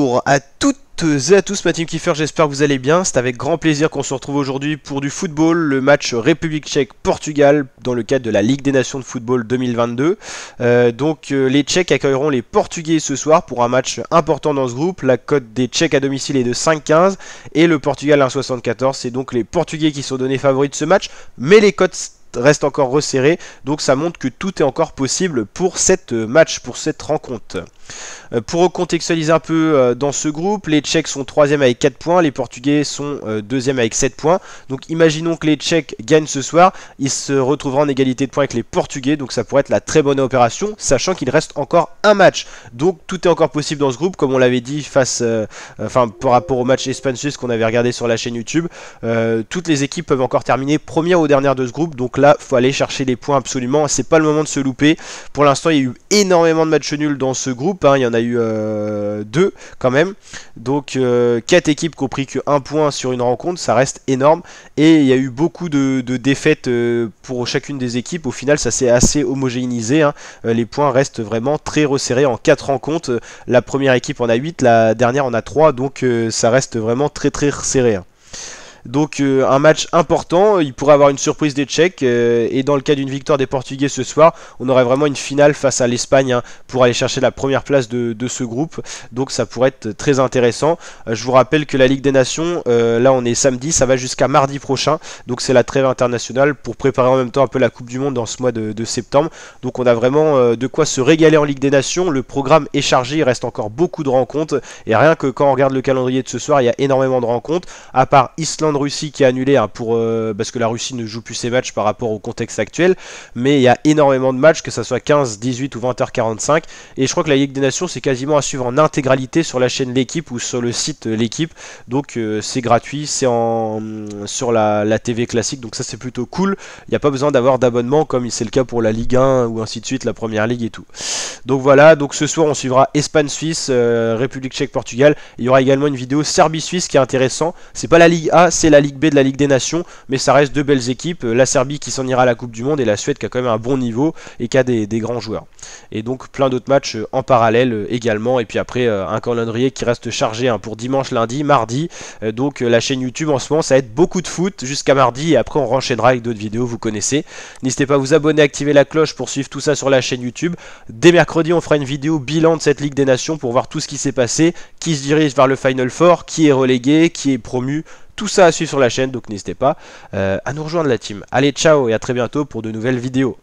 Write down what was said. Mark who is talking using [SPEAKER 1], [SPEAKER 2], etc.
[SPEAKER 1] Bonjour à toutes et à tous, ma team Kiefer, j'espère que vous allez bien. C'est avec grand plaisir qu'on se retrouve aujourd'hui pour du football, le match République Tchèque-Portugal dans le cadre de la Ligue des Nations de football 2022. Les Tchèques accueilleront les Portugais ce soir pour un match important dans ce groupe. La cote des Tchèques à domicile est de 5,15 et le Portugal 1,74. C'est donc les Portugais qui sont donnés favoris de ce match, mais les cotes reste encore resserré, donc ça montre que tout est encore possible pour cette match, pour cette rencontre. Pour recontextualiser un peu dans ce groupe, les Tchèques sont 3e avec 4 points, les Portugais sont 2e avec 7 points. Donc imaginons que les Tchèques gagnent ce soir, ils se retrouveront en égalité de points avec les Portugais, donc ça pourrait être la très bonne opération, sachant qu'il reste encore un match. Donc tout est encore possible dans ce groupe, comme on l'avait dit par rapport au match Espagne-Suisse qu'on avait regardé sur la chaîne YouTube. Toutes les équipes peuvent encore terminer première ou dernière de ce groupe, donc là, il faut aller chercher les points absolument, c'est pas le moment de se louper. Pour l'instant, il y a eu énormément de matchs nuls dans ce groupe, il y en a eu 2 quand même, donc 4 équipes qui ont pris que 1 point sur une rencontre, ça reste énorme, et il y a eu beaucoup de défaites pour chacune des équipes. Au final, ça s'est assez homogénéisé, les points restent vraiment très resserrés en 4 rencontres. La première équipe en a 8, la dernière en a 3, donc ça reste vraiment très serré. Donc un match important, il pourrait avoir une surprise des Tchèques, et dans le cas d'une victoire des Portugais ce soir, on aurait vraiment une finale face à l'Espagne pour aller chercher la première place de ce groupe, donc ça pourrait être très intéressant. Je vous rappelle que la Ligue des Nations, là on est samedi, ça va jusqu'à mardi prochain, donc c'est la trêve internationale pour préparer en même temps un peu la Coupe du Monde dans ce mois de septembre, donc on a vraiment de quoi se régaler en Ligue des Nations. Le programme est chargé, il reste encore beaucoup de rencontres, et rien que quand on regarde le calendrier de ce soir, il y a énormément de rencontres, à part Russie qui est annulé parce que la Russie ne joue plus ses matchs par rapport au contexte actuel, mais il y a énormément de matchs, que ça soit 15, 18 ou 20h45, et je crois que la Ligue des Nations c'est quasiment à suivre en intégralité sur la chaîne L'équipe ou sur le site L'équipe, donc c'est gratuit, c'est sur la TV classique, donc ça c'est plutôt cool, il n'y a pas besoin d'avoir d'abonnement comme c'est le cas pour la Ligue 1 ou ainsi de suite, la Première Ligue et tout. Donc voilà, donc ce soir on suivra Espagne-Suisse, République Tchèque-Portugal, il y aura également une vidéo Serbie-Suisse qui est intéressant, c'est pas la Ligue A, c'est la Ligue B de la Ligue des Nations, mais ça reste deux belles équipes, la Serbie qui s'en ira à la Coupe du Monde et la Suède qui a quand même un bon niveau et qui a des grands joueurs. Et donc plein d'autres matchs en parallèle également, et puis après un calendrier qui reste chargé pour dimanche, lundi, mardi, donc la chaîne YouTube en ce moment ça va être beaucoup de foot jusqu'à mardi, et après on renchaînera avec d'autres vidéos, vous connaissez. N'hésitez pas à vous abonner, activer la cloche pour suivre tout ça sur la chaîne YouTube. Dès mercredi on fera une vidéo bilan de cette Ligue des Nations pour voir tout ce qui s'est passé, qui se dirige vers le Final Four, qui est relégué, qui est promu. Tout ça à suivre sur la chaîne, donc n'hésitez pas à nous rejoindre la team. Allez, ciao et à très bientôt pour de nouvelles vidéos.